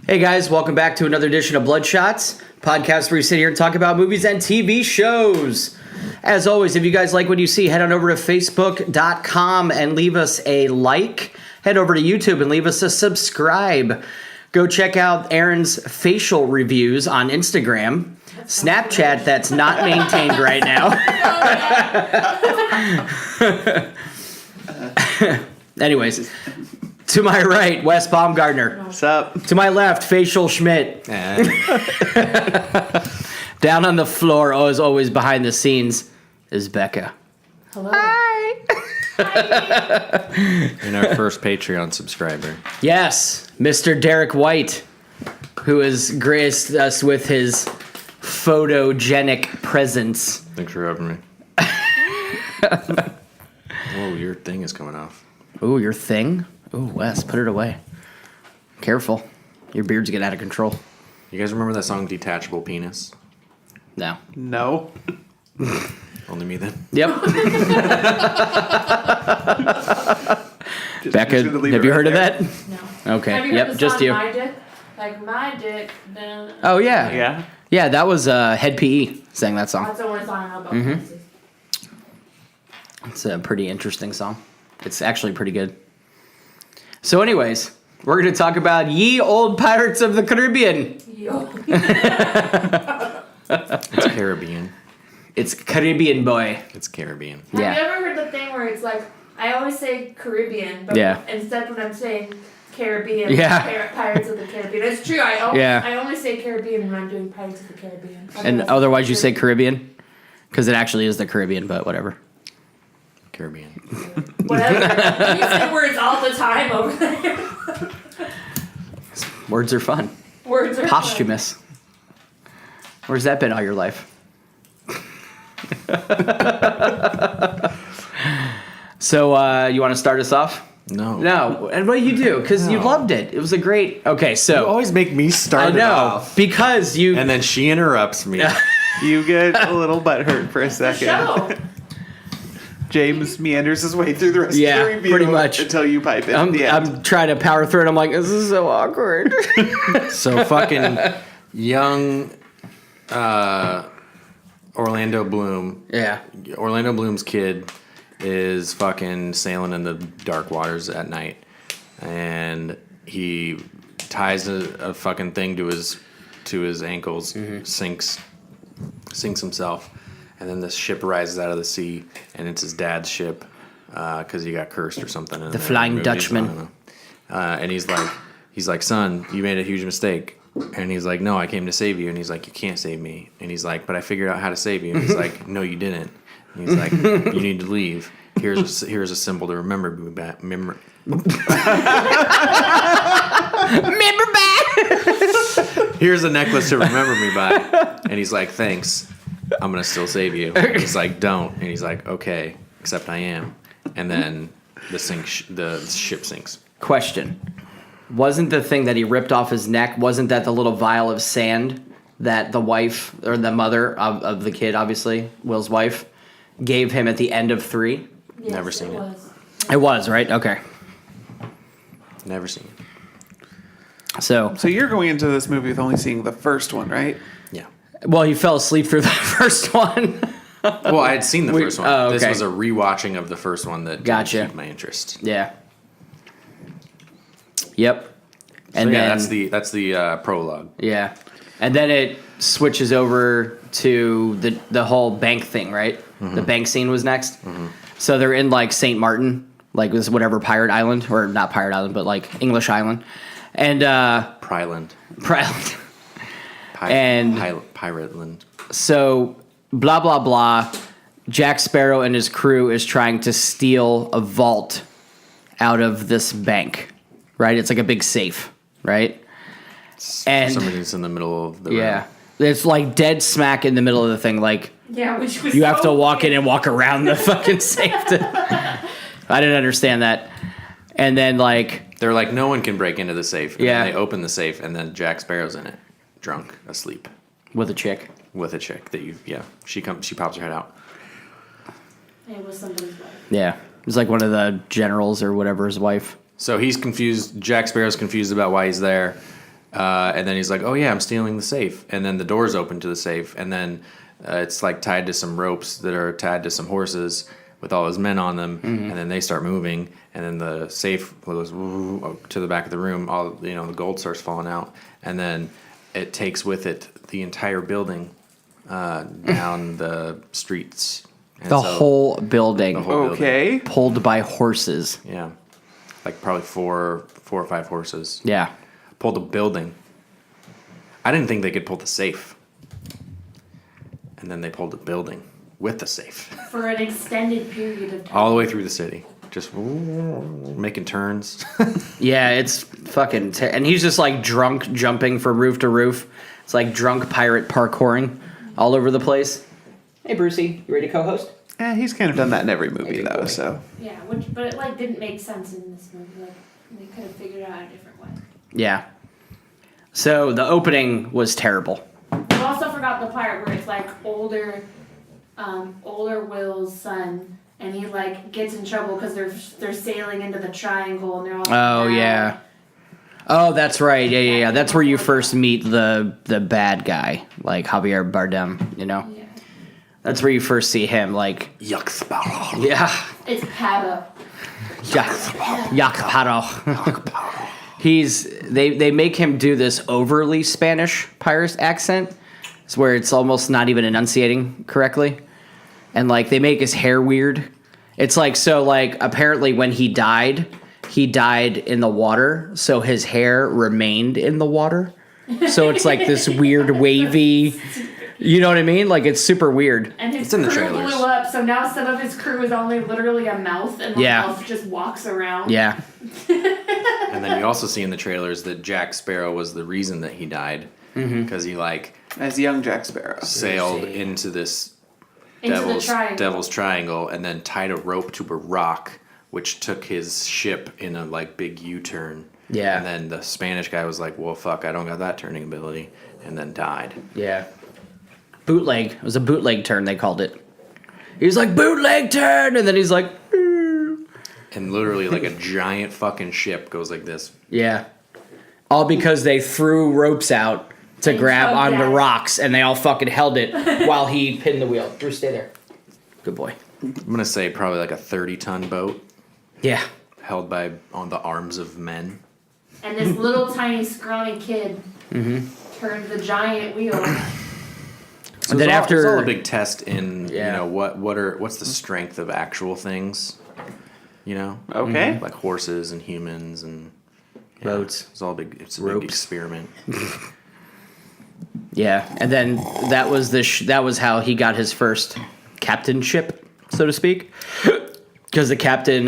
Hey guys, welcome back to another edition of Bloodshots, podcast where we sit here and talk about movies and TV shows. As always, if you guys like what you see, head on over to facebook.com and leave us a like. Head over to YouTube and leave us a subscribe. Go check out Aaron's facial reviews on Instagram. Snapchat that's not maintained right now. Anyways, to my right, Wes Baumgardner. What's up? To my left, Facial Schmidt. Down on the floor, as always behind the scenes, is Becca. Hello. Hi. And our first Patreon subscriber. Yes, Mr. Derek White, who has graced us with his photogenic presence. Thanks for having me. Whoa, your thing is coming off. Ooh, your thing? Ooh, Wes, put it away. Careful. Your beard's getting out of control. You guys remember that song Detachable Penis? No. No. Only me then. Yep. Becca, have you heard of that? No. Okay. Have you heard Yep, the just song you. My Dick? Like, my dick. Oh, yeah. Yeah. Yeah, that was Head PE sang that song. That's the only song I know about. Mm-hmm. It's a pretty interesting song. It's actually pretty good. So anyways, we're going to talk about Ye Old Pirates of the Caribbean. Yo. It's Caribbean. It's Caribbean boy. It's Caribbean. Yeah. Have you ever heard the thing where it's like, I always say Caribbean, but Yeah. instead when I'm saying Caribbean, Yeah. Pirates of the Caribbean. It's true. I only say Caribbean when I'm doing Pirates of the Caribbean. And otherwise you say Caribbean? Because it actually is the Caribbean, but whatever. Caribbean. Whatever. You say words all the time over there. Words are fun. Words are Posthumous. Where's that been all your life? So, you want to start us off? No. No. And what do you do? Because you loved it. It was a great... Okay, so... You always make me start I know. it off. Because you... And then she interrupts me. You get a little butthurt for a second. show. James meanders his way through the rest of the review pretty much. until you pipe in at the end. I'm trying to power through it. I'm like, this is so awkward. So fucking young Orlando Bloom. Yeah. Orlando Bloom's kid is fucking sailing in the dark waters at night, and he ties a fucking thing to his ankles, sinks himself, and then this ship rises out of the sea, and it's his dad's ship because he got cursed or something. The Flying Dutchman. I don't know. And he's like, son, you made a huge mistake. And he's like, no, I came to save you. And he's like, you can't save me. And he's like, but I figured out how to save you. And he's like, no, you didn't. And he's like, you need to leave. Here's a symbol to remember me back. Remember back. Here's a necklace to remember me by. And he's like, thanks. I'm gonna still save you. And he's like, don't. And he's like, okay, except I am. And then the ship sinks. Question. Wasn't the thing that he ripped off his neck, wasn't that the little vial of sand that the wife, or the mother of the kid, obviously, Will's wife, gave him at the end of 3? Yes, Never seen it. was. It was, right? Okay. Never seen it. So you're going into this movie with only seeing the first one, right? Yeah. well, he fell asleep through the first one. Well, I had seen the first one. oh, This okay. was a rewatching of the first one that Gotcha. didn't keep my interest. Yeah. Yep. And then that's the prologue. yeah, and then it switches over to the whole bank thing, right? The bank scene was next. So they're in like St. Martin, like this whatever pirate island, or not pirate island, but like English island, and Pryland. And- Pirateland. so blah blah blah. Jack Sparrow and his crew is trying to steal a vault out of this bank, right? It's like a big safe, right? And For some reason, it's in the middle of the room. yeah, it's like dead smack in the middle of the thing. Like Yeah, which was you have to so walk in weird. and walk around the fucking safe. I didn't understand that. And then like They're like, no one can break into the safe. And Yeah. then they open the safe, and then Jack Sparrow's in it, drunk, asleep, with a chick. with a chick that she pops her head out. It was somebody's wife. Yeah, it was like one of the generals or whatever, his wife. So he's confused. Jack Sparrow's confused about why he's there. And then he's like, oh yeah, I'm stealing the safe. And then the door's open to the safe. And then it's like tied to some ropes that are tied to some horses with all his men on them. And then they start moving. And then the safe goes to the back of the room. All the gold starts falling out. And then it takes with it the entire building down the streets. And The whole building. Okay. Pulled by horses. Yeah. Like probably four or five horses. Yeah. Pulled a building. I didn't think they could pull the safe. And then they pulled the building with the safe. For an extended period of time. All the way through the city. Just making turns. Yeah, it's fucking... and he's just like drunk jumping from roof to roof. It's like drunk pirate parkouring all over the place. Hey, Brucey, you ready to co-host? He's kind of done that in every movie, though, so. Yeah, but it like didn't make sense in this movie. Like they could have figured it out a different way. Yeah. So the opening was terrible. You also forgot the part where it's like older Will's son, and he like gets in trouble because they're sailing into the triangle and they're all. Oh, yeah. Oh, that's right. Yeah. That's where you first meet the bad guy, like Javier Bardem, Yeah. That's where you first see him, like... Yuck Sparrow. Yeah. It's Pato. Yak Paro. They make him do this overly Spanish pirate accent. It's where it's almost not even enunciating correctly. And like they make his hair weird. It's like apparently when he died in the water, so his hair remained in the water. So it's like this weird wavy, you know what I mean? Like it's super weird. And his It's in the crew trailers. blew up, so now some of his crew is only literally a mouth, and the Yeah. mouth just walks around. Yeah. And then you also see in the trailers that Jack Sparrow was the reason that he died. Because he As young Jack Sparrow. sailed into this Into the triangle. devil's triangle and then tied a rope to a rock, which took his ship in a big U-turn. Yeah. And then the Spanish guy was like, well, fuck, I don't got that turning ability, and then died. Yeah. Bootleg. It was a bootleg turn, they called it. He's like, bootleg turn! And then he's like... And literally a giant fucking ship goes like this. Yeah. All because they threw ropes out to And grab tugged on the at it. rocks, and they all fucking held it while he pinned the wheel. Drew, stay there. Good boy. I'm going to say probably a 30-ton boat Yeah. held on the arms of men. And this little tiny scrawny kid turned the giant wheel. So And then it's after- all a big test in Yeah. what's the strength of actual things, Okay. like horses and humans and Boats. It's all big. It's a Ropes. big experiment. Yeah. And then that was that was how he got his first captainship, so to speak. Because the captain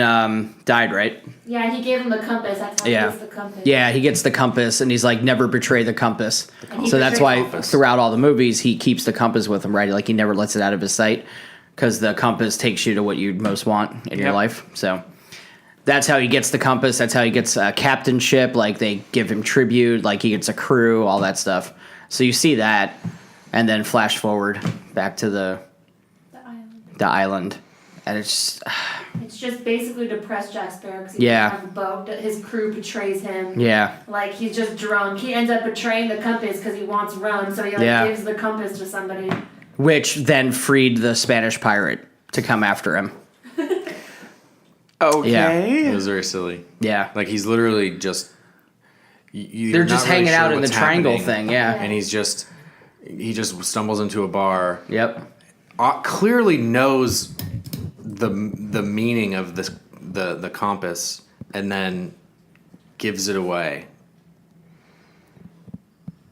died, right? Yeah, he gave him the compass. That's how he gets the compass. Yeah, he gets the compass, and he's like, never betray the compass. And he So that's betrayed why the compass. throughout all the movies, he keeps the compass with him, right? Like, he never lets it out of his sight, because the compass takes you to what you most want in your life. So that's how he gets the compass. That's how he gets a captainship. Like, they give him tribute. Like, he gets a crew, all that stuff. So you see that, and then flash forward back to the island. And it's just basically depressed Jack Sparrow because he Yeah. doesn't have a boat. His crew betrays him. Yeah. Like, he's just drunk. He ends up betraying the compass because he wants rum, so he gives the compass to somebody. which then freed the Spanish pirate to come after him. Okay. It was very silly. Yeah. Like he's literally just. They're just hanging out in the triangle thing, yeah. And he just stumbles into a bar. Yep. Clearly knows the meaning of the compass, and then gives it away.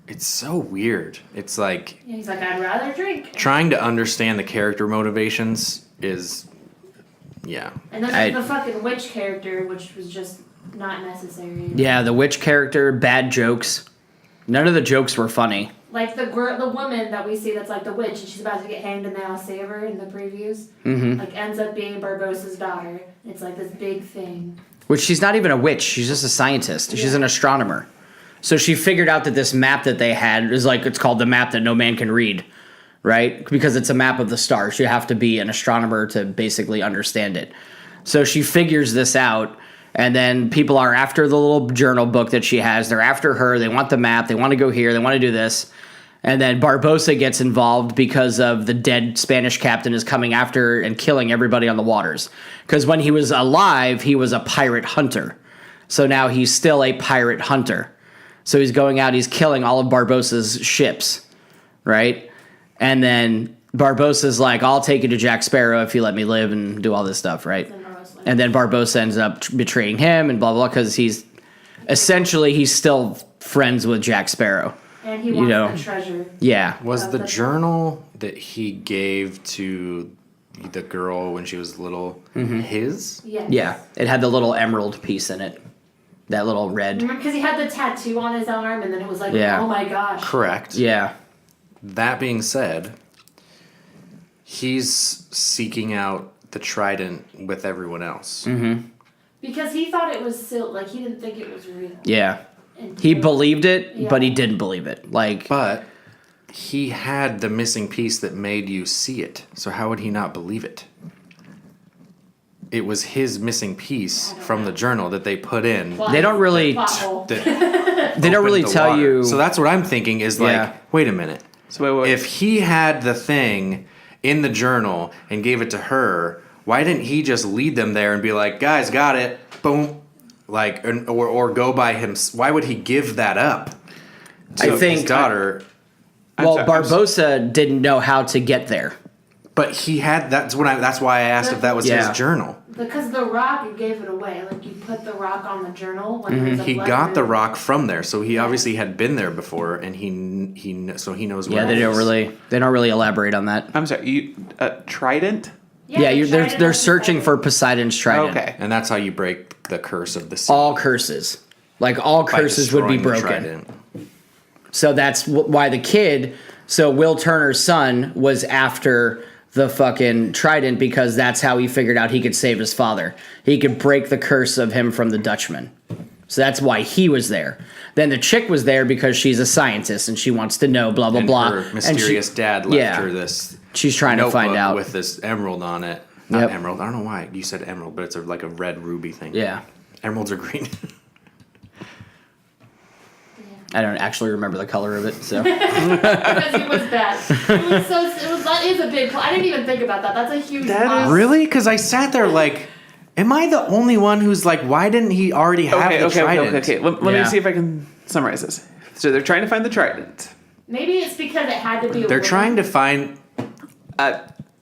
It's so weird. It's like Yeah, he's like, I'd rather drink. trying to understand the character motivations is, yeah. And then there's the fucking witch character, which was just not necessary. Yeah, the witch character, bad jokes. None of the jokes were funny. Like the woman that we see that's like the witch, and she's about to get hanged, and they all save her in the previews. Mm-hmm. Like ends up being Barbossa's daughter. It's like this big thing. Which she's not even a witch. She's just a scientist. She's an astronomer. So she figured out that this map that they had is like, it's called the map that no man can read, right? Because it's a map of the stars. You have to be an astronomer to basically understand it. So she figures this out, And then people are after the little journal book that she has. They're after her. They want the map. They want to go here. They want to do this. And then Barbossa gets involved because of the dead Spanish captain is coming after and killing everybody on the waters. Because when he was alive, he was a pirate hunter. So now he's still a pirate hunter. So he's going out, he's killing all of Barbossa's ships, right? And then Barbossa's like, I'll take you to Jack Sparrow if you let me live and do all this stuff, right? And then Barbossa ends up betraying him and blah, blah, because he's still friends with Jack Sparrow. And he wants the treasure. Yeah. Was the journal that he gave to the girl when she was little his? Yes. Yeah. It had the little emerald piece in it. That little red. Because he had the tattoo on his arm, and then it was like, oh my gosh. Correct. Yeah. That being said, he's seeking out the trident with everyone else. Mm-hmm. Because he thought it was silk. Like, he didn't think it was real. Yeah. He believed it, but he didn't believe it. But he had the missing piece that made you see it. So how would he not believe it? It was his missing piece from the journal that they put in. They don't really they don't really tell water. you. So that's what I'm thinking is wait a minute. So wait. If he had the thing in the journal and gave it to her, why didn't he just lead them there and be like, guys, got it, boom, or go by him? Why would he give that up to his daughter? Barbossa didn't know how to get there. But he had. That's why I asked if that was his journal. Because the rock gave it away. Like, you put the rock on the journal. When He got the rock from there, so he obviously had been there before, and he knows. Where they don't really elaborate on that. I'm sorry, trident? Yeah, they're searching for Poseidon's trident. Okay. And that's how you break the curse of the sea. All curses. All curses would be broken. So that's why the kid, Will Turner's son, was after the fucking trident, because that's how he figured out he could save his father. He could break the curse of him from the Dutchman. So that's why he was there. Then the chick was there because she's a scientist and she wants to know blah, blah, blah. Her mysterious dad left her this. She's trying to find out. With this emerald on it. Not emerald. I don't know why you said emerald, but it's like a red ruby thing. Yeah. Emeralds are green. I don't actually remember the color of it, so. Because it was bad. That is a big plot. I didn't even think about that. That's a huge plot. Really? Because I sat there like, am I the only one who's like, why didn't he already have the trident? Okay. Let me see if I can summarize this. So they're trying to find the trident. Maybe it's because it had to be They're trying to find...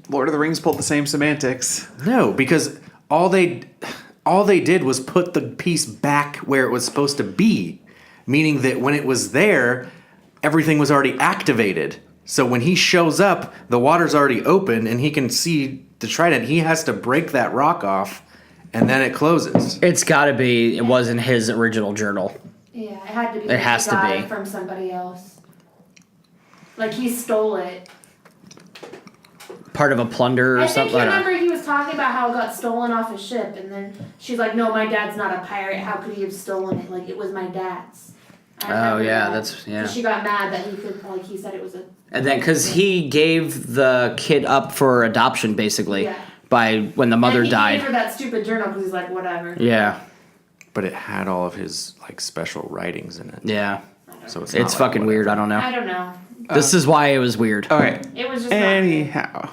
Lord of the Rings pulled the same semantics. No, because all they did was put the piece back where it was supposed to be. Meaning that when it was there, everything was already activated. So when he shows up, the water's already open and he can see the trident. He has to break that rock off and then it closes. It's got to be. It wasn't his original journal. Yeah, it had to be. It has to be. From somebody else. Like, he stole it. Part of a plunder or something. I remember he was talking about how it got stolen off his ship, and then she's like, no, my dad's not a pirate. How could he have stolen it? Like, it was my dad's. Oh, yeah, that's, yeah. So she got mad that he could, like, he said it was a... And then, because he gave the kid up for adoption, basically, by when the mother died. He gave her that stupid journal because he's like, whatever. Yeah. But it had all of his, like, special writings in it. Yeah. So it's like, fucking weird. I don't know. I don't know. This is why it was weird. All right. It was just anyhow.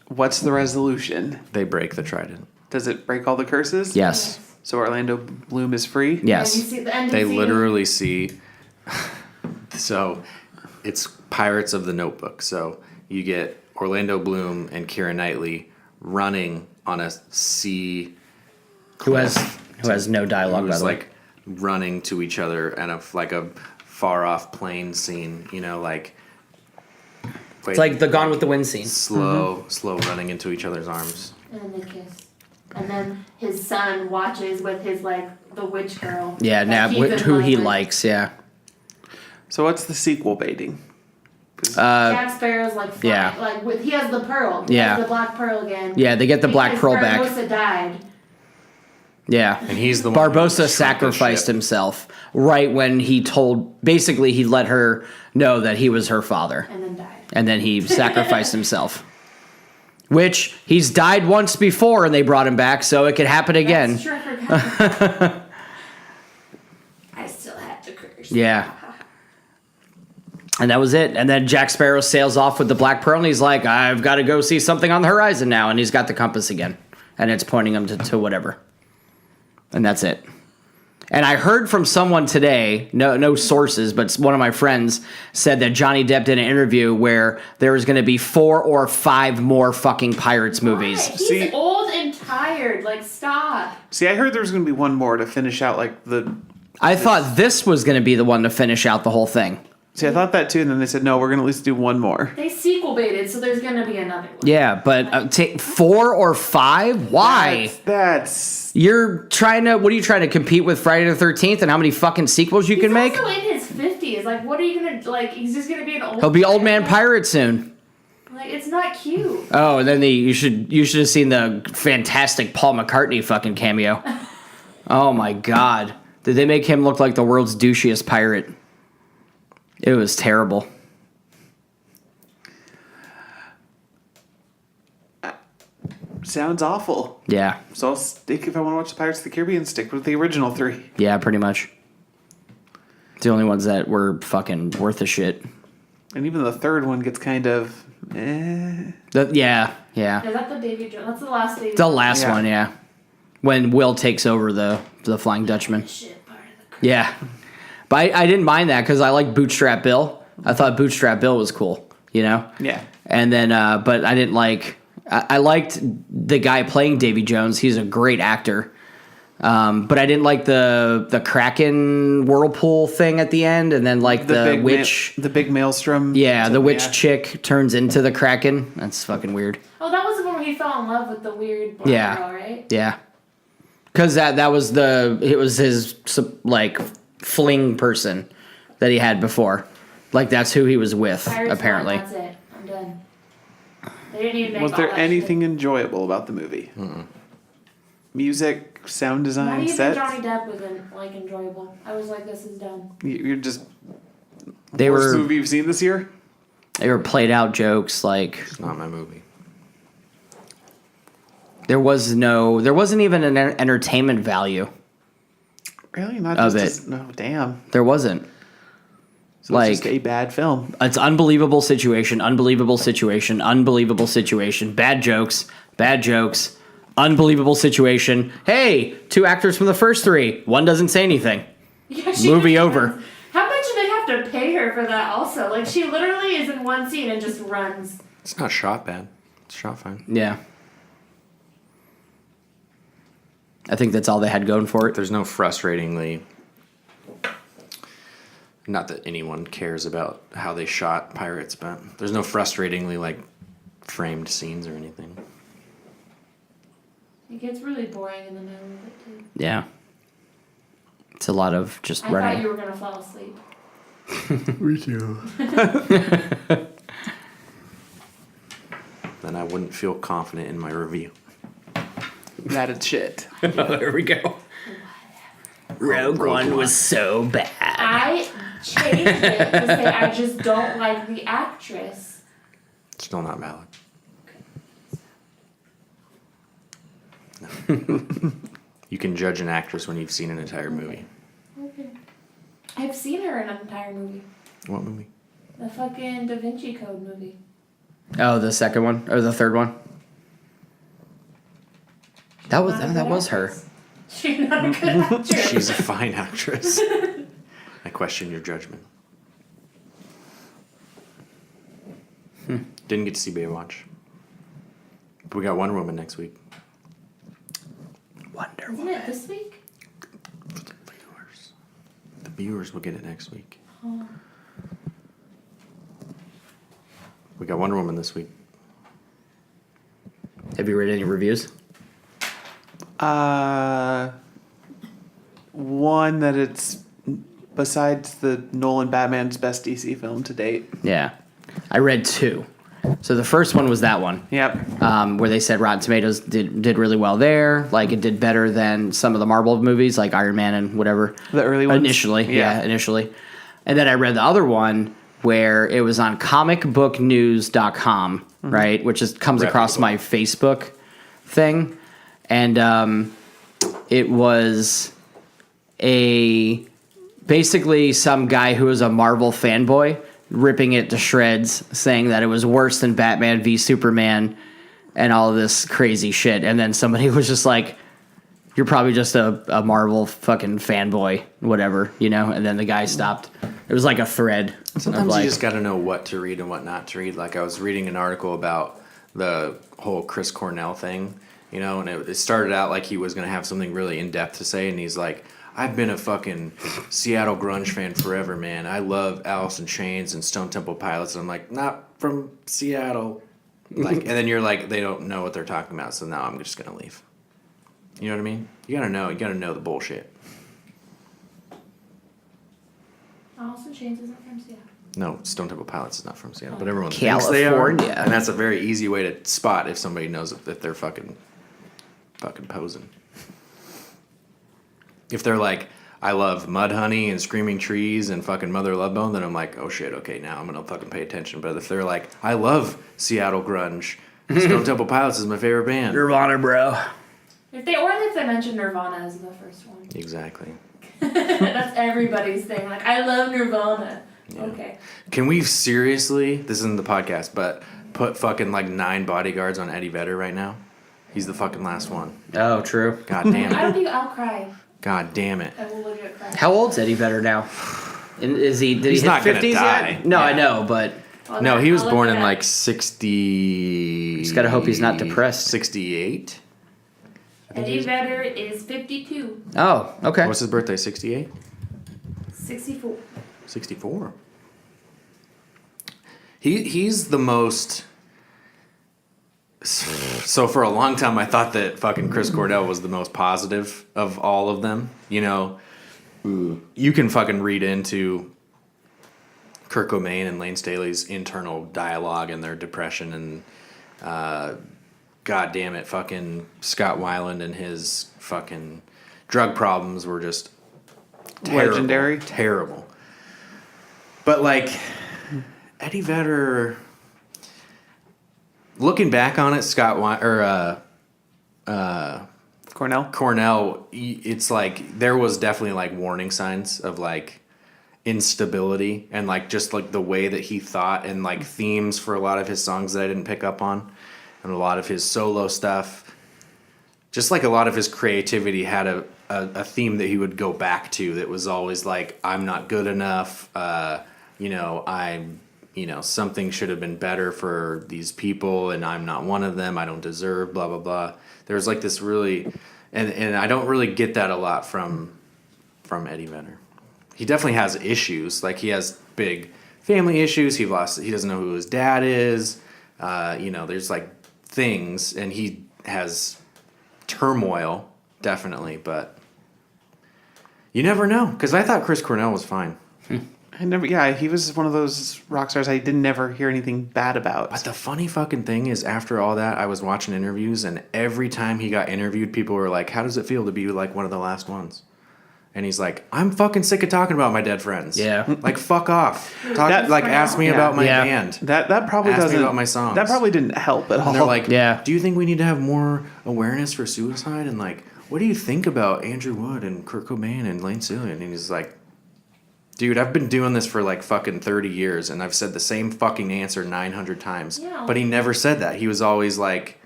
What's the resolution? They break the trident. Does it break all the curses? Yes. So Orlando Bloom is free? Yes. They literally see... So, it's Pirates of the Notebook. So, you get Orlando Bloom and Keira Knightley running on a sea... Who has no dialogue, by the way. Like, running to each other and a far-off plane scene, you know, like... It's like the Gone with the Wind scene. Slow running into each other's arms. And then they kiss. And then his son watches with his, like, the witch girl. Yeah, who he likes, yeah. So what's the sequel baiting? Jack Sparrow's, like, flying, he has the pearl. He has the black pearl again. Yeah, they get the black pearl back. Barbossa died. Yeah. And he's the one Barbossa sacrificed himself right when he let her know that he was her father. And then died. And then he sacrificed himself. Which he's died once before and they brought him back, so it could happen again. That's true, I forgot. I still have to curse. Yeah. And that was it. And then Jack Sparrow sails off with the Black Pearl, and he's like, I've got to go see something on the horizon now. And he's got the compass again. And it's pointing him to whatever. And that's it. And I heard from someone today, no sources, but one of my friends said that Johnny Depp did an interview where there was going to be 4 or 5 more fucking Pirates movies. Why? He's old and tired. Like, stop. See, I heard there was going to be one more to finish out, like, I thought this was going to be the one to finish out the whole thing. See, I thought that too, and then they said, no, we're going to at least do one more. They sequel baited, so there's going to be another one. Yeah, but 4 or 5? Why? That's... You're trying to... What are you trying to compete with Friday the 13th and how many fucking sequels you can make? He's also in his 50s. Like, what are you going to... Like, he's just going to be an old... He'll be Old Man Pirate soon. Like, it's not cute. Oh, and then you should have seen the fantastic Paul McCartney fucking cameo. Oh my god. Did they make him look like the world's douchiest pirate? It was terrible. Sounds awful. Yeah. So I'll stick, if I want to watch the Pirates of the Caribbean, stick with the original 3. Yeah, pretty much. The only ones that were fucking worth a shit. And even the third one gets kind of... Yeah. Is that the Davy Jones? That's the last Davy The last one, yeah. When Will takes over the Flying Dutchman. Shit part of the Yeah. But I didn't mind that because I like Bootstrap Bill. I thought Bootstrap Bill was cool, you know? Yeah. And then, but I didn't like... I liked the guy playing Davy Jones. He's a great actor. But I didn't like the Kraken whirlpool thing at the end, and then like the witch... the big maelstrom. Yeah, the witch chick turns into the Kraken. That's fucking weird. Oh, that was the one where he fell in love with the weird black girl, right? Yeah. Because that was it was his, like, fling person that he had before. Like, that's who he was with, Pirates apparently. One, that's it. I'm done. They didn't even make Was all there that anything shit. enjoyable about the movie? Music, sound design, Not even sets? Johnny Depp was like enjoyable. I was like, this is done. You're just... They worst were movie you've seen this year? played out jokes, like... It's not my movie. There wasn't even an entertainment value. Really? Not Of just... it. No, damn. There wasn't. So Like- it's just a bad film. It's unbelievable situation, unbelievable situation, unbelievable situation. Bad jokes, unbelievable situation. Hey, 2 actors from the first 3. One doesn't say anything. Yeah, Movie just over. runs. How much do they have to pay her for that also? Like, she literally is in one scene and just runs. It's not shot bad. It's shot fine. Yeah. I think that's all they had going for it. There's no frustratingly... Not that anyone cares about how they shot Pirates, but there's no frustratingly, like, framed scenes or anything. It gets really boring in the middle of it, too. Yeah. It's a lot of just I running. thought you were going to fall asleep. Me too. Then I wouldn't feel confident in my review. That is shit. There we go. Rogue One was so bad. I changed it to say I just don't like the actress. Still not valid. No. You can judge an actress when you've seen an entire movie. Okay. I've seen her in an entire movie. What movie? The fucking Da Vinci Code movie. Oh, the second one or the third one? That was Not a that good was her. actress. She's not a good actress. She's a fine actress. I question your judgment. Didn't get to see Baywatch. But we got Wonder Woman next week. Wonder Isn't Woman. it this week? For the viewers. The viewers will get it next week. Oh. We got Wonder Woman this week. Have you read any reviews? One that it's besides the Nolan Batman's best DC film to date. Yeah. I read 2. So the first one was that one. Yep. Where they said Rotten Tomatoes did really well there. Like, it did better than some of the Marvel movies, like Iron Man and whatever. The early ones? Initially, yeah, initially. And then I read the other one where it was on comicbooknews.com, right? Which comes across my Facebook thing. And it was basically some guy who was a Marvel fanboy ripping it to shreds, saying that it was worse than Batman v Superman and all of this crazy shit. And then somebody was just like, you're probably just a Marvel fucking fanboy, whatever, And then the guy stopped. It was like a thread. Sometimes you just got to know what to read and what not to read. Like I was reading an article about the whole Chris Cornell thing, and it started out like he was going to have something really in-depth to say, and he's like, I've been a fucking Seattle grunge fan forever, man. I love Alice in Chains and Stone Temple Pilots. And I'm like, not from Seattle. And then you're like, they don't know what they're talking about, so now I'm just going to leave. You know what I mean? You got to know the bullshit. Alice in Chains isn't from Seattle. No, Stone Temple Pilots is not from Seattle, but everyone thinks they are. California. And that's a very easy way to spot if somebody knows if they're fucking posing. If they're like, I love Mudhoney and Screaming Trees and fucking Mother Love Bone, then I'm like, oh shit, okay, now I'm gonna fucking pay attention. But if they're like, I love Seattle grunge, Stone Temple Pilots is my favorite band. Nirvana, bro. If they mention Nirvana as the first one. Exactly. That's everybody's thing. Like, I love Nirvana. Yeah. Okay. Can we seriously, this isn't the podcast, but put fucking like 9 bodyguards on Eddie Vedder right now? He's the fucking last one. Oh, true. God damn I don't it. think I'll cry. God damn it. I will legit cry. How old's Eddie Vedder now? Did he He's hit not gonna 50s die. yet? No, Yeah. I know, but Well, No, he was I'll look born it in up. like 60. just gotta hope he's not depressed. 68? Eddie Vedder is 52. Oh, okay. What's his birthday? 68? 64. 64. He's the most. So for a long time, I thought that fucking Chris Cornell was the most positive of all of them. You can fucking read into Kurt Cobain and Lane Staley's internal dialogue and their depression and God damn it, fucking Scott Weiland and his fucking drug problems were just terrible, Legendary. Terrible. But like Eddie Vedder, looking back on it, Cornell, it's like there was definitely like warning signs of like instability and like just like the way that he thought and like themes for a lot of his songs that I didn't pick up on, and a lot of his solo stuff. Just like a lot of his creativity had a theme that he would go back to that was always like, I'm not good enough, something should have been better for these people and I'm not one of them, I don't deserve, blah, blah, blah. There was like this really, and I don't really get that a lot from Eddie Vedder. He definitely has issues, like he has big family issues, he doesn't know who his dad is, there's like things, and he has turmoil, definitely, but you never know, because I thought Chris Cornell was fine. He was one of those rock stars I didn't never hear anything bad about. But the funny fucking thing is, after all that, I was watching interviews, and every time he got interviewed, people were like, how does it feel to be like one of the last ones? And he's like, I'm fucking sick of talking about my dead friends. Yeah. Like, fuck off. Ask me about my band. That probably Ask me doesn't. about my songs. That probably didn't help at all. And they're like, Yeah. do you think we need to have more awareness for suicide? And like, what do you think about Andrew Wood and Kurt Cobain and Lane Staley? And he's like, dude, I've been doing this for like fucking 30 years and I've said the same fucking answer 900 times. Yeah. But he never said that. He was always like,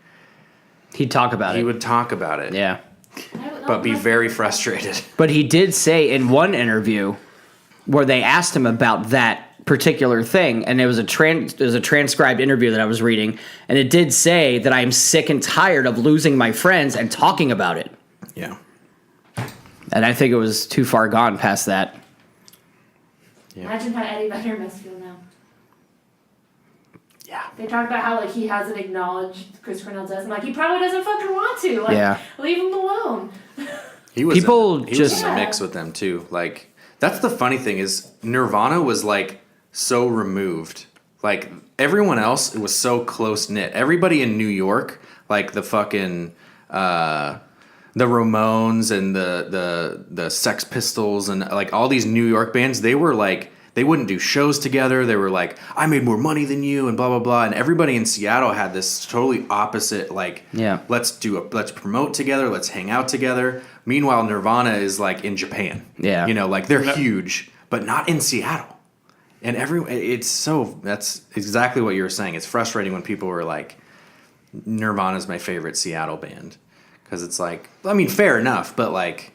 He'd talk about it. he would talk about it. Yeah. But be very frustrated. But he did say in one interview where they asked him about that particular thing, and it was a transcribed interview that I was reading, and it did say that I am sick and tired of losing my friends and talking about it. Yeah. And I think it was too far gone past that. Yeah. Imagine how Eddie Vedder must feel now. Yeah. They talk about how like he hasn't acknowledged Chris Cornell's death. I'm like, he probably doesn't fucking want to. Like, Yeah. leave him alone. He was People he was just- in the mix with them too. Like, that's the funny thing is Nirvana was like so removed. Like everyone else, it was so close knit. Everybody in New York, like the fucking the Ramones and the Sex Pistols and like all these New York bands, they were like they wouldn't do shows together. They were like, I made more money than you and blah, blah, blah. And everybody in Seattle had this totally opposite, like, let's promote together. Let's hang out together. Meanwhile, Nirvana is like in Japan. Yeah. You know, like they're huge, but not in Seattle. And that's exactly what you were saying. It's frustrating when people were like, Nirvana's my favorite Seattle band. Because it's like, I mean, fair enough, but like,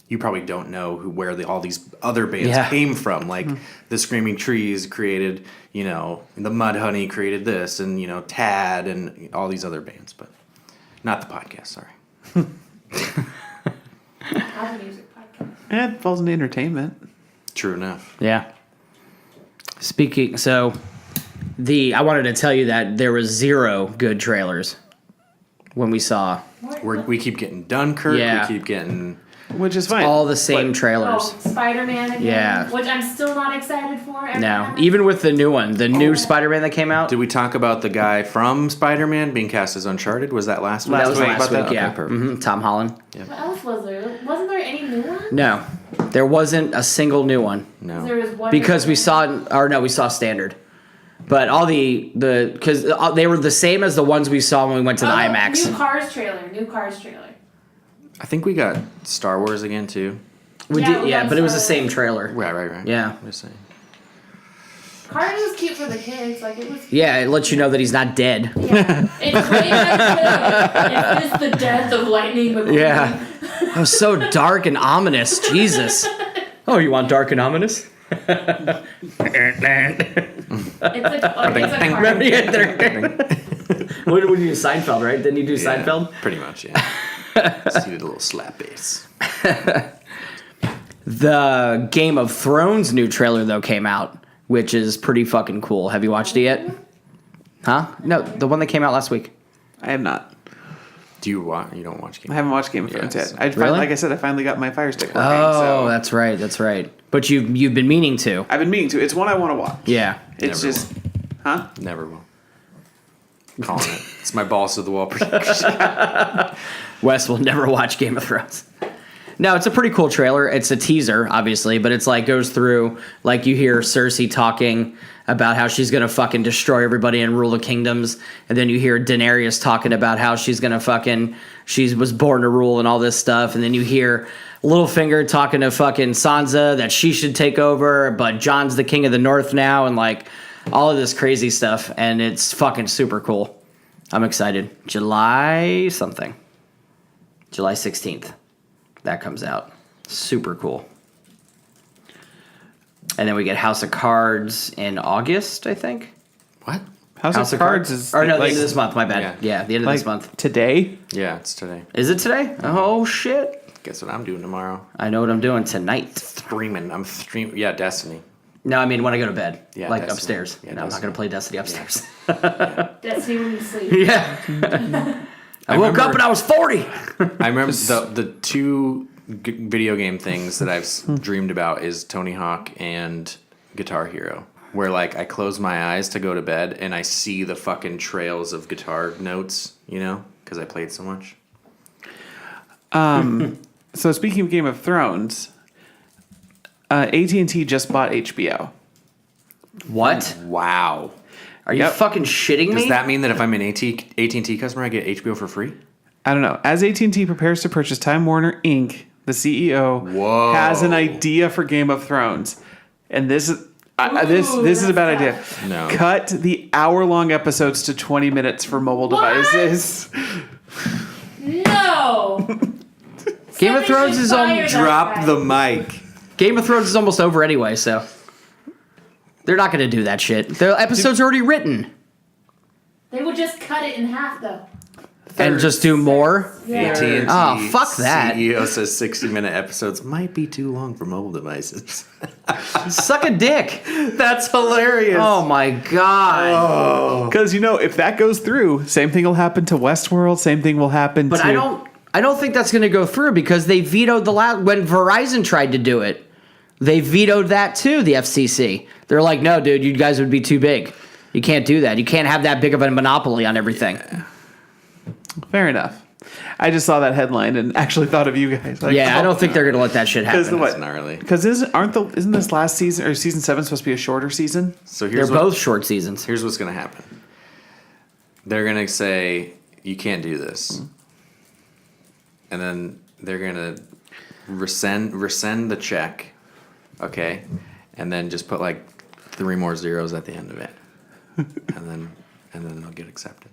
you probably don't know where all these other bands came from. Like, the Screaming Trees created, you know, the Mudhoney created this, and, you know, Tad and all these other bands. But not the podcast, sorry. Not a music podcast. It falls into entertainment. True enough. Yeah. I wanted to tell you that there was 0 good trailers when we saw. We keep getting Dunkirk. Yeah. We keep getting... Which is fine. All the same trailers. Oh, Spider-Man again. Yeah. Which I'm still not excited for. No, even with the new one, the new Spider-Man that came out. Did we talk about the guy from Spider-Man being cast as Uncharted? Was that last week? That was last week, Okay, yeah. perfect. Tom Holland. What else was there? Wasn't there any new one? No, there wasn't a single new one. No. There was one. Because we saw standard. But all because they were the same as the ones we saw when we went to the IMAX. New Cars trailer. I think we got Star Wars again, too. We Yeah, did, but it was the Star same Wars. trailer. Right. Yeah. I'm just saying. Cars was cute for the kids. Like, it was. Yeah, it lets you know that he's not dead. Yeah. It's way better. Is this the death of Lightning McQueen? Yeah. That was so dark and ominous. Jesus. Oh, you want dark and ominous? It's a car. What did you do? Seinfeld, right? Didn't you do Seinfeld? Pretty much, yeah. Just needed a little slap bass. The Game of Thrones new trailer, though, came out, which is pretty fucking cool. Have you watched it yet? Huh? No, the one that came out last week. I have not. Do you watch? You don't watch Game? I haven't watched Game of Thrones yet. Really? Like I said, I finally got my Fire Stick working. Oh, so that's right. But you've been meaning to. I've been meaning to. It's one I want to watch. Yeah. It's Never just, huh? Never will. Calling it. It's my balls to the wall prediction. Wes will never watch Game of Thrones. No, it's a pretty cool trailer. It's a teaser, obviously, but it's like goes through, like you hear Cersei talking about how she's gonna fucking destroy everybody and rule the kingdoms, and then you hear Daenerys talking about how she's gonna she was born to rule and all this stuff, and then you hear Littlefinger talking to fucking Sansa that she should take over, but Jon's the king of the North now, and like all of this crazy stuff, and it's fucking super cool. I'm excited. July 16th. That comes out. Super cool. And then we get House of Cards in August, I think. What? House of Cards is... Or no, the like, end of this month, my bad. Yeah, the end of like this month. today? Yeah, it's today. Is it today? Oh, shit. Guess what I'm doing tomorrow? I know what I'm doing tonight. I'm streaming. Yeah, Destiny. No, I mean when I go to bed. Yeah, like Destiny. upstairs. Yeah, No, I'm not Destiny. going to play Destiny upstairs. Destiny when you sleep. Yeah. I woke up and I was 40. I remember the two video game things that I've dreamed about is Tony Hawk and Guitar Hero. Where like I close my eyes to go to bed and I see the fucking trails of guitar notes, you know, because I played so much. So speaking of Game of Thrones, AT&T just bought HBO. What? Wow. Are you fucking shitting me? Does that mean that if I'm an AT&T customer, I get HBO for free? I don't know. As AT&T prepares to purchase Time Warner Inc., the CEO has an idea for Game of Thrones, and this is this is a bad idea. No. Cut the hour-long episodes to 20 minutes for mobile devices. No. Game of Thrones is on. Drop the mic. Game of Thrones is almost over anyway, so they're not going to do that shit. The episode's already written. They would just cut it in half, though. And just do more? Yeah. AT&T Oh, fuck that. CEO says 60-minute episodes might be too long for mobile devices. Suck a dick. That's hilarious. Oh my god. Because, you know, if that goes through, same thing will happen to Westworld, same thing will happen But to... I don't think that's going to go through because they vetoed when Verizon tried to do it. They vetoed that too, the FCC. They're like, no, dude, you guys would be too big. You can't do that. You can't have that big of a monopoly on everything. Fair enough. I just saw that headline and actually thought of you guys. Like, Yeah, I don't think they're gonna let that shit happen. That's gnarly. Because isn't this last season or season 7 supposed to be a shorter season? So They're both short seasons. Here's what's gonna happen. They're gonna say you can't do this, and then they're gonna rescind the check, okay, and then just put like 3 more zeros at the end of it, and then they'll get accepted,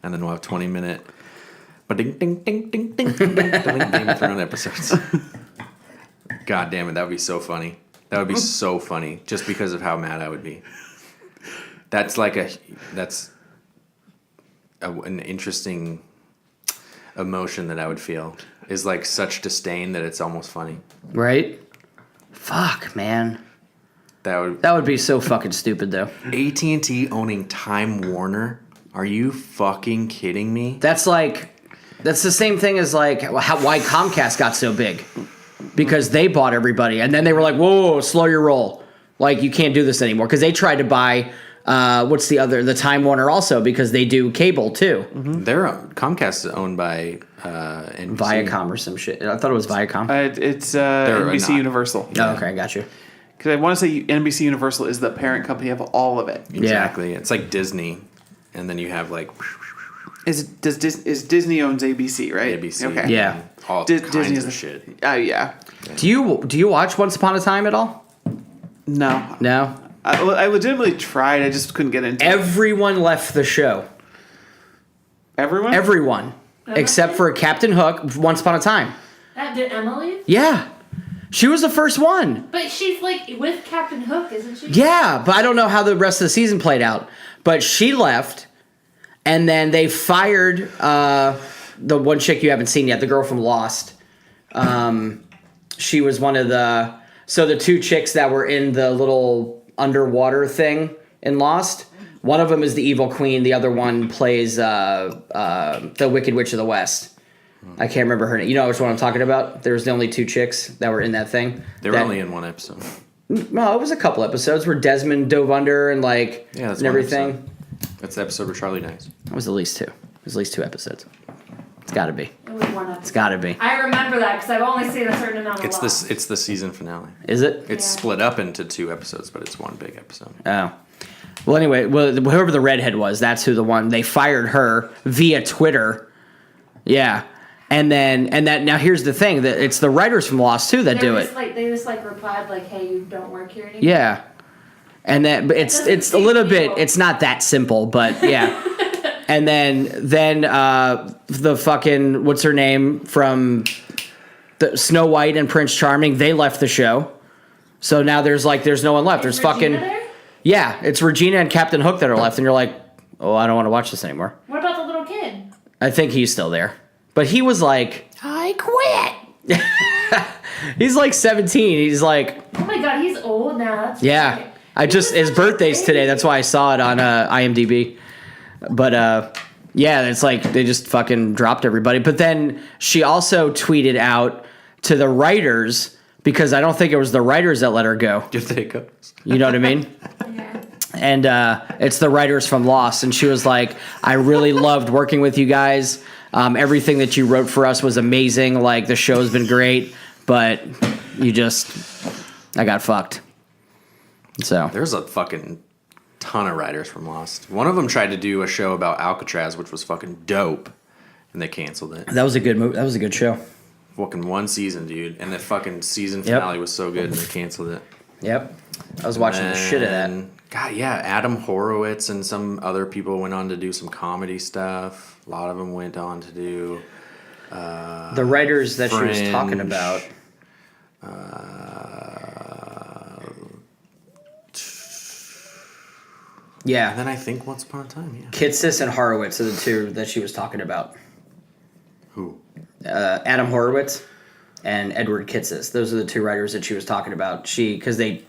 and then we'll have 20-minute, ding ding ding ding ding ding Game of Thrones episodes. God damn it, that would be so funny. That would be so funny, just because of how mad I would be. That's an interesting emotion that I would feel. Is like such disdain that it's almost funny. Right? Fuck, man. That That would be so fucking stupid, though. AT&T owning Time Warner? Are you fucking kidding me? That's the same thing as like why Comcast got so big. Because they bought everybody. And then they were like, whoa, slow your roll. Like, you can't do this anymore. Because they tried to buy, the Time Warner also, because they do cable, too. Mm-hmm. Comcast is owned by NBC. Viacom or some shit. I thought it was Viacom. It's NBC Universal. Oh, okay, I got you. Because I want to say NBC Universal is the parent company of all of it. Exactly. Yeah. It's like Disney. And then you have like... Is Disney owns ABC, right? ABC. Okay. Yeah. All Disney kinds of is shit. Yeah. Do you watch Once Upon a Time at all? No. No? I legitimately tried. I just couldn't get into it. Everyone left the show. Everyone? Everyone. Except for Captain Hook, Once Upon a Time. Did Emma leave? Yeah. She was the first one. But she's like with Captain Hook, isn't she? Yeah, but I don't know how the rest of the season played out. But she left, and then they fired the one chick you haven't seen yet, the girl from Lost. She was one of the... So the 2 chicks that were in the little underwater thing in Lost, one of them is the evil queen. The other one plays the Wicked Witch of the West. I can't remember her name. You know which one I'm talking about? There was the only 2 chicks that were in that thing. They were only in one episode. No, it was a couple episodes where Desmond dove under and that's and everything. Episode. That's the episode where Charlie dies. It was at least 2. It was at least 2 episodes. It's got to be. It was one episode. It's got to be. I remember that because I've only seen a certain amount of Lost. It's the season finale. Is it? It's split up into 2 episodes, but it's one big episode. Oh. Well, anyway, whoever the redhead was, that's who the one. They fired her via Twitter. Yeah. And now here's the thing, that it's the writers from Lost too that do it. They just replied like, "Hey, you don't work here anymore." Yeah. And that it's a little bit, it's not that simple, but yeah. And then the fucking, what's her name from the Snow White and Prince Charming, they left the show. So now there's no one left. There's Regina there? Yeah, it's Regina and Captain Hook that are left, and you're like, oh, I don't want to watch this anymore. What about the little kid? I think he's still there. But he was like, I quit. He's like 17. He's like, oh my god, he's old now. That's yeah. Great. His birthday's today. That's why I saw it on IMDb. But yeah, it's like they just fucking dropped everybody. But then she also tweeted out to the writers, because I don't think it was the writers that let her go. If they go. You know what I mean? Yeah. And it's the writers from Lost. And she was like, I really loved working with you guys. Everything that you wrote for us was amazing. Like, the show's been great, but I got fucked. So there's a fucking ton of writers from Lost. One of them tried to do a show about Alcatraz, which was fucking dope, and they canceled it. that was a good movie. That was a good show. Fucking 1 season, dude, and the fucking season finale was so good, and they canceled it. Yep, I was watching the shit of that. God, yeah, Adam Horowitz and some other people went on to do some comedy stuff. A lot of them went on to do The writers that Fringe, she was talking about. Yeah. And then I think Once Upon a Time, yeah. Kitsis and Horowitz are the 2 that she was talking about. Who? Adam Horowitz and Edward Kitsis. Those are the 2 writers that she was talking about. Because it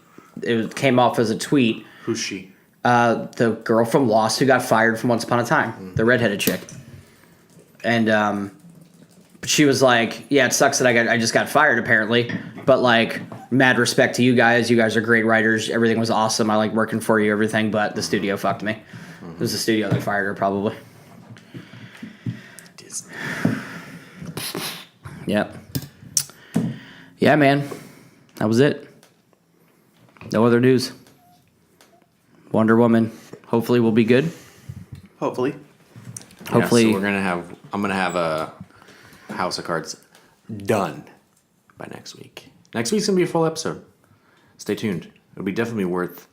came off as a tweet. Who's she? The girl from Lost who got fired from Once Upon a Time. The redheaded chick. And she was like, yeah, it sucks that I just got fired apparently. But like, mad respect to you guys. You guys are great writers. Everything was awesome. I like working for you, everything. But the studio fucked me. It was the studio that fired her probably. Disney. Yep. Yeah, man. That was it. No other news. Wonder Woman hopefully will be good. Hopefully. Hopefully. So I'm gonna have a House of Cards done by next week. Next week's gonna be a full episode. Stay tuned. It'll be definitely worth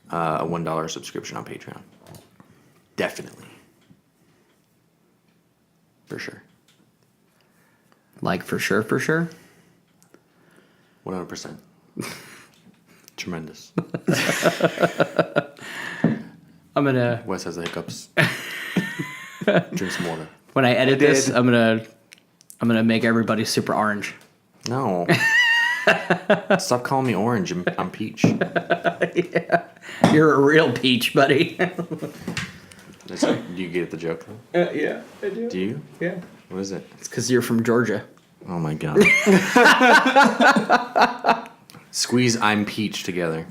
a $1 subscription on Patreon. Definitely. For sure. Like for sure. 100%. Tremendous. I'm gonna Wes has the hiccups. Drink some water. when I edit this, did. I'm gonna make everybody super orange. No. Stop calling me orange. I'm peach. You're a real peach, buddy. Do you get the joke though? Yeah, I do. Do you? Yeah. What is it? It's because you're from Georgia. Oh my god. Squeeze I'm peach together.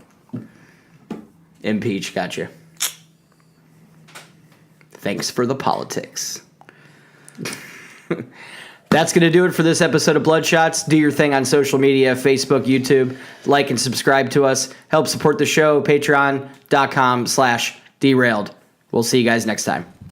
Impeach, gotcha. Thanks for the politics. That's going to do it for this episode of Bloodshots. Do your thing on social media, Facebook, YouTube. Like and subscribe to us. Help support the show, patreon.com/derailed. We'll see you guys next time.